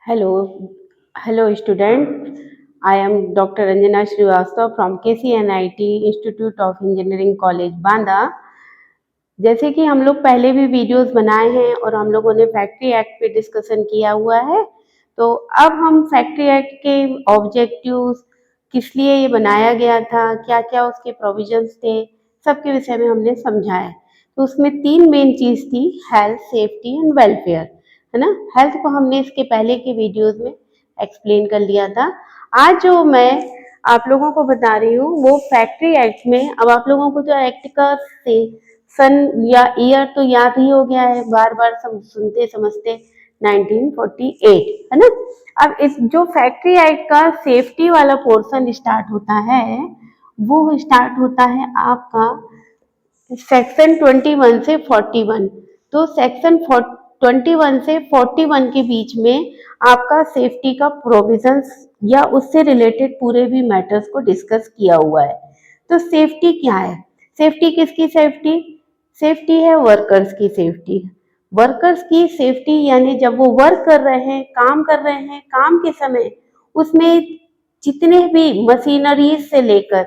Hello, hello student. I am Dr. Anjana Srivastav from KCNIT Institute of Engineering College Banda. जैसे कि हम लोग पहले भी वीडियोस बनाए हैं और हम लोगों ने फैक्ट्री एक्ट पे डिस्कशन किया हुआ है, तो अब हम फैक्ट्री एक्ट के ऑब्जेक्टिव्स, किस लिए ये बनाया गया था, क्या क्या उसके प्रोविजंस थे, सबके विषय में हमने समझा है। तो उसमें तीन मेन चीज थी, हेल्थ, सेफ्टी एंड वेलफेयर, है ना। हेल्थ को हमने इसके पहले के वीडियोस में एक्सप्लेन कर लिया था। आज जो मैं आप लोगों को बता रही हूँ वो फैक्ट्री एक्ट में, अब आप लोगों को जो एक्ट का सन या ईयर तो याद ही हो गया है, बार बार सुनते समझते 1948, है ना। अब इस जो फैक्ट्री एक्ट का सेफ्टी वाला पोर्शन स्टार्ट होता है, वो स्टार्ट होता है आपका सेक्शन 21 से 41। तो सेक्शन 21 से 41 के बीच में आपका सेफ्टी का प्रोविजंस या उससे रिलेटेड पूरे भी मैटर्स को डिस्कस किया हुआ है। तो सेफ्टी क्या है? सेफ्टी किसकी सेफ्टी? सेफ्टी है वर्कर्स की सेफ्टी। वर्कर्स की सेफ्टी यानी जब वो वर्क कर रहे हैं, काम कर रहे हैं, काम के समय उसमें जितने भी मशीनरीज से लेकर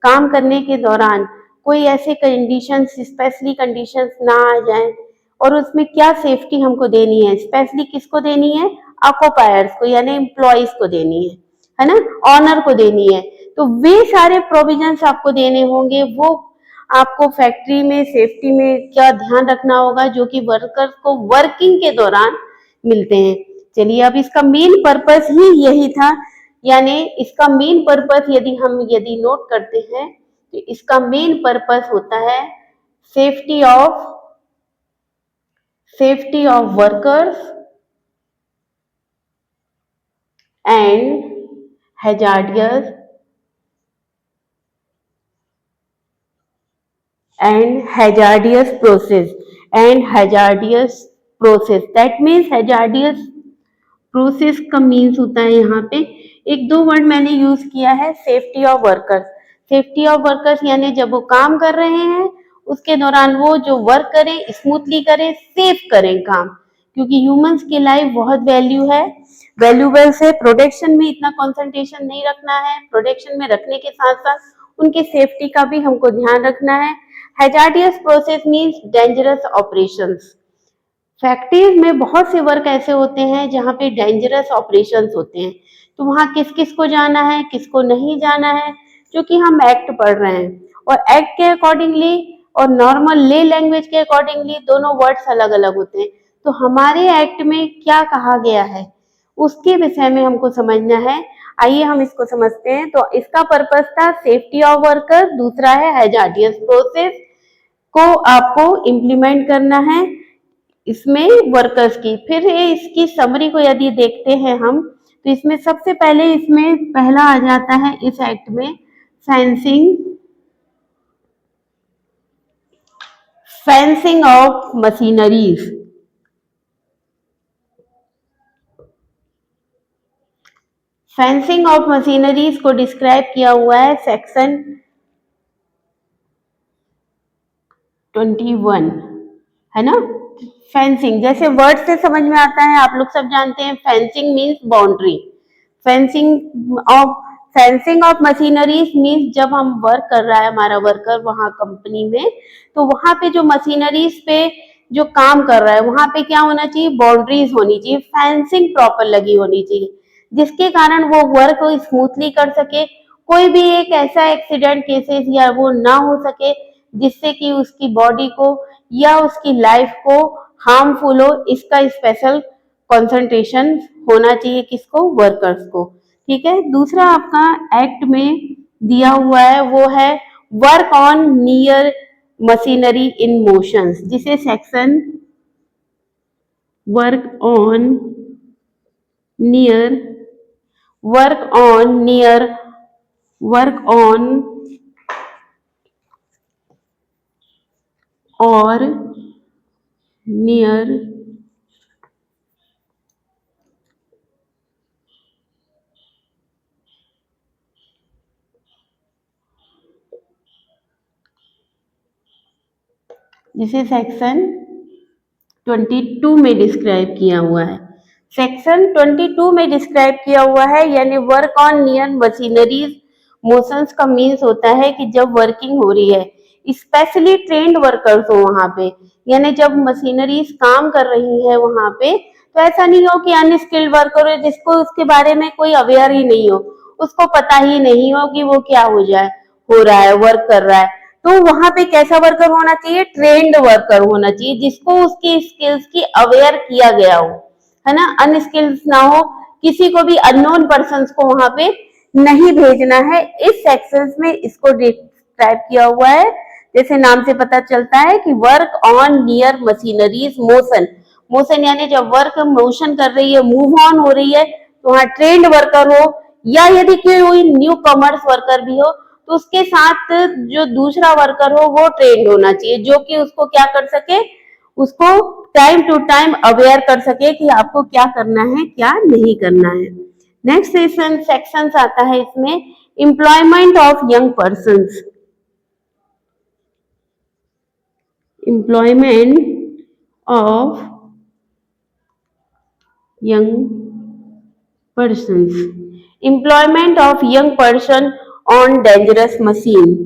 काम करने के दौरान कोई ऐसे कंडीशंस, स्पेशली कंडीशंस ना आ जाए, और उसमें क्या सेफ्टी हमको देनी है, स्पेशली किसको देनी है? ऑक्युपायर्स को, यानी एम्प्लॉयज को देनी है ना, ऑनर को देनी है। तो वे सारे प्रोविजंस आपको देने होंगे। वो आपको फैक्ट्री में सेफ्टी में क्या ध्यान रखना होगा, जो कि वर्कर्स को वर्किंग के दौरान मिलते हैं। चलिए, अब इसका मेन पर्पस ही यही था, यानी इसका मेन पर्पस यदि नोट करते हैं तो इसका मेन पर्पस होता है safety of workers and hazardous process that means hazardous process का मीन्स होता है, यहाँ पे एक दो वर्ड मैंने यूज किया है, safety of workers. Safety of workers यानी जब वो काम कर रहे हैं उसके दौरान वो जो वर्क करें, स्मूथली करें, सेफ करें काम, क्योंकि ह्यूमंस की लाइफ बहुत वैल्यूबल है। प्रोटेक्शन में इतना कंसंट्रेशन नहीं रखना है, प्रोटेक्शन में रखने के साथ साथ उनके सेफ्टी का भी हमको ध्यान रखना है। Hazardous process means dangerous operations. Factories में बहुत से वर्क ऐसे होते हैं जहाँ पे डेंजरस ऑपरेशंस होते हैं, तो वहाँ किस किस को जाना है, किसको नहीं जाना है, क्योंकि हम एक्ट पढ़ रहे हैं और एक्ट के अकॉर्डिंगली और नॉर्मल ले लैंग्वेज के अकॉर्डिंगली दोनों वर्ड्स अलग अलग होते हैं। तो हमारे एक्ट में क्या कहा गया है उसके विषय में हमको समझना है। आइए हम इसको समझते हैं। तो इसका पर्पस था सेफ्टी ऑफ वर्कर, दूसरा है हैजार्डियस प्रोसेस को आपको इम्प्लीमेंट करना है इसमें वर्कर्स की। फिर इसकी समरी को यदि देखते हैं हम, तो इसमें सबसे पहले इसमें पहला आ जाता है इस एक्ट में fencing of machineries. Fencing of machineries को डिस्क्राइब किया हुआ है सेक्शन 21, है ना। फेंसिंग जैसे वर्ड से समझ में आता है, आप लोग सब जानते हैं, fencing means boundary. Fencing of fencing of machineries means जब हम वर्क कर रहा है हमारा वर्कर वहां कंपनी में, तो वहां पे जो मशीनरीज पे जो काम कर रहा है वहां पे क्या होना चाहिए? बाउंड्रीज होनी चाहिए, फेंसिंग प्रॉपर लगी होनी चाहिए, जिसके कारण वो वर्क को स्मूथली कर सके, कोई भी एक ऐसा एक्सीडेंट केसेस या वो ना हो सके जिससे कि उसकी बॉडी को या उसकी लाइफ को हार्मफुल हो। इसका स्पेशल कंसंट्रेशन होना चाहिए किसको? वर्कर्स को। ठीक है। दूसरा आपका एक्ट में दिया हुआ है वो है work on near machinery in motions, जिसे section work on near work on near work on और नियर जिसे सेक्शन 22 में डिस्क्राइब किया हुआ है। सेक्शन 22 में डिस्क्राइब किया हुआ है, यानी work on near machineries motions का मीन्स होता है कि जब वर्किंग हो रही है, स्पेशली ट्रेंड वर्कर्स हो वहां पे, यानी जब मशीनरीज काम कर रही है वहां पे, तो ऐसा नहीं हो कि अनस्किल्ड वर्कर हो जिसको उसके बारे में कोई अवेयर ही नहीं हो, उसको पता ही नहीं हो कि वो क्या हो रहा है, वर्क कर रहा है। तो वहां पे कैसा वर्कर होना चाहिए? ट्रेंड वर्कर होना चाहिए, जिसको उसकी स्किल्स की अवेयर किया गया हो, है ना, अनस्किल्ड ना हो, किसी को भी अननोन पर्सन को वहां पे नहीं भेजना है। इस सेक्शन में इसको डिस्क्राइब किया हुआ है, जैसे नाम से पता चलता है कि work on near machineries motion, motion यानी जब वर्क मोशन कर रही है, मूव ऑन हो रही है, तो वहां ट्रेंड वर्कर हो या यदि कोई न्यू कॉमर्स वर्कर भी हो, तो उसके साथ जो दूसरा वर्कर हो वो ट्रेंड होना चाहिए, जो कि उसको क्या कर सके, उसको टाइम टू टाइम अवेयर कर सके कि आपको क्या करना है, क्या नहीं करना है। नेक्स्ट सेक्शन आता है इसमें employment of young persons, employment of young persons, employment of young person on dangerous machine,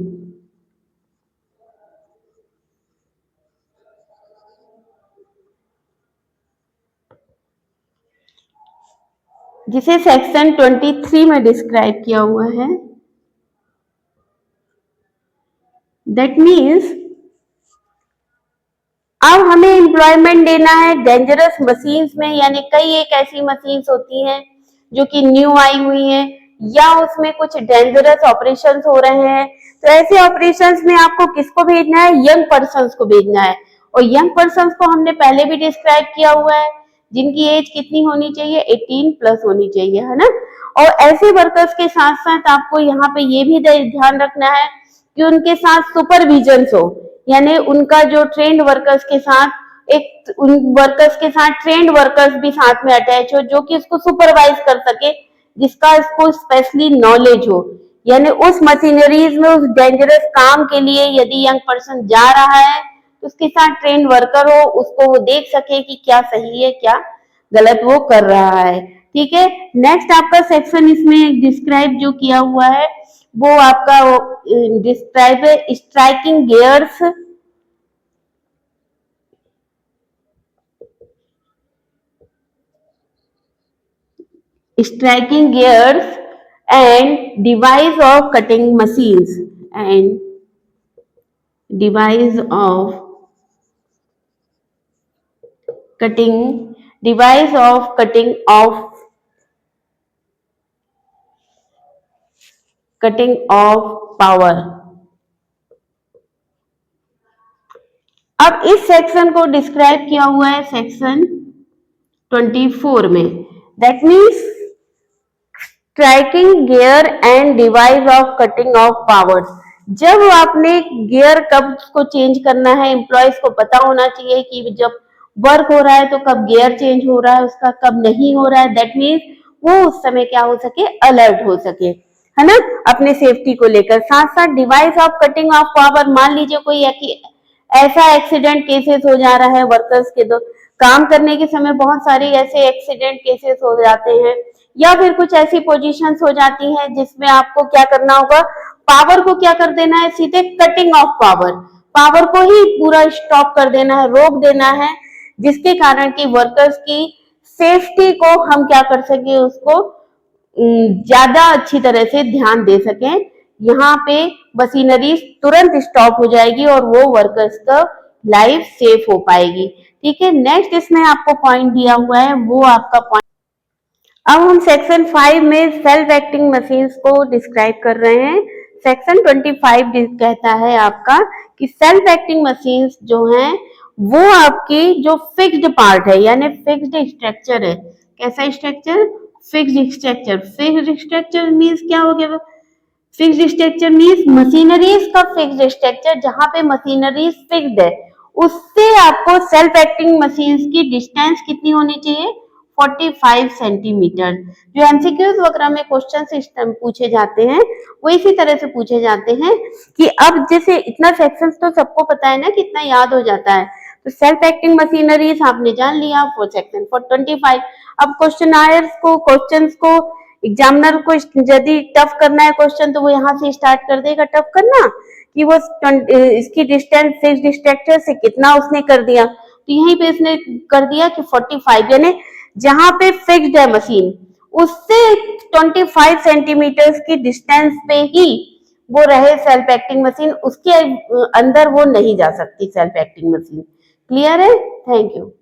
जिसे सेक्शन 23 में डिस्क्राइब किया हुआ है। दैट मीन्स अब हमें एम्प्लॉयमेंट देना है डेंजरस मशीन्स में, यानी कई एक ऐसी मशीन्स होती हैं जो कि न्यू आई हुई हैं या उसमें कुछ डेंजरस ऑपरेशंस हो रहे हैं, तो ऐसे ऑपरेशंस में आपको किसको भेजना है? यंग पर्सन्स को भेजना है। और यंग पर्सन्स को हमने पहले भी डिस्क्राइब किया हुआ है, जिनकी एज कितनी होनी चाहिए? 18 प्लस होनी चाहिए, है ना। और ऐसे वर्कर्स के साथ साथ आपको यहाँ पे ये भी ध्यान रखना है कि उनके साथ सुपरविजन हो, यानी उनका जो ट्रेंड वर्कर्स के साथ एक उन वर्कर्स के साथ ट्रेंड वर्कर्स भी साथ में अटैच हो, जो कि उसको सुपरवाइज कर सके, जिसका इसको स्पेशली नॉलेज हो, यानी उस मशीनरीज में उस डेंजरस काम के लिए यदि यंग पर्सन जा रहा है तो उसके साथ ट्रेंड वर्कर हो, उसको वो देख सके कि क्या सही है क्या गलत वो कर रहा है। ठीक है, नेक्स्ट आपका सेक्शन इसमें डिस्क्राइब जो किया हुआ है वो आपका डिस्क्राइब है striking gears, striking gears and device of cutting machines and device of cutting device of cutting of power। अब इस सेक्शन को डिस्क्राइब किया हुआ है सेक्शन 24 में, that means striking gear and device of cutting of power. जब आपने gear कब को चेंज करना है, एम्प्लॉयज को पता होना चाहिए कि जब वर्क हो रहा है तो कब गियर चेंज हो रहा है उसका, कब नहीं हो रहा है, दैट मीन्स वो उस समय क्या हो सके, अलर्ट हो सके, है ना, अपने सेफ्टी को लेकर। साथ साथ device of cutting of power, मान लीजिए कोई ऐसा एक्सीडेंट केसेस हो जा रहा है वर्कर्स के, दो काम करने के समय बहुत सारे ऐसे एक्सीडेंट केसेस हो जाते हैं, या फिर कुछ ऐसी पोजीशंस हो जाती हैं जिसमें आपको क्या करना होगा, पावर को क्या कर देना है, सीधे कटिंग ऑफ पावर, पावर को ही पूरा स्टॉप कर देना है, रोक देना है, जिसके कारण कि वर्कर्स की सेफ्टी को हम क्या कर सके, उसको ज्यादा अच्छी तरह से ध्यान दे सकें। यहाँ पे मशीनरी तुरंत स्टॉप हो जाएगी और वो वर्कर्स का लाइफ सेफ हो पाएगी। ठीक है, नेक्स्ट इसमें आपको पॉइंट दिया हुआ है, वो आपका पॉइंट। अब हम सेक्शन 5 में सेल्फ एक्टिंग मशीन्स को डिस्क्राइब कर रहे हैं। सेक्शन 25 कहता है आपका कि सेल्फ एक्टिंग मशीन्स जो हैं वो आपकी जो फिक्स्ड पार्ट है, यानी फिक्स्ड स्ट्रक्चर है। कैसा structure? Fixed structure. Fixed structure means क्या हो गया? फिक्स्ड स्ट्रक्चर मीन्स मशीनरीज का फिक्स्ड स्ट्रक्चर, जहां पे मशीनरीज फिक्स्ड है, उससे आपको सेल्फ एक्टिंग मशीन्स की डिस्टेंस कितनी होनी चाहिए? 45 सेंटीमीटर। जो एमसीक्यूज वगैरह में क्वेश्चन पूछे जाते हैं वो इसी तरह से पूछे जाते हैं कि अब जैसे इतना सेक्शंस तो सबको पता है ना, कितना याद हो जाता है। तो सेल्फ एक्टिंग मशीनरीज आपने जान लिया फॉर सेक्शन 25। अब क्वेश्चंस को एग्जामिनर को यदि टफ करना है क्वेश्चन तो वो यहाँ से स्टार्ट कर देगा टफ करना कि वो इसकी डिस्टेंस फिक्स्ड स्ट्रक्चर से कितना उसने कर दिया, तो यहीं पे इसने कर दिया कि 45, यानी जहां पे फिक्स्ड है मशीन उससे 25 सेंटीमीटर की डिस्टेंस पे ही वो रहे सेल्फ एक्टिंग मशीन, उसके अंदर वो नहीं जा सकती सेल्फ एक्टिंग मशीन। क्लियर है? Thank you.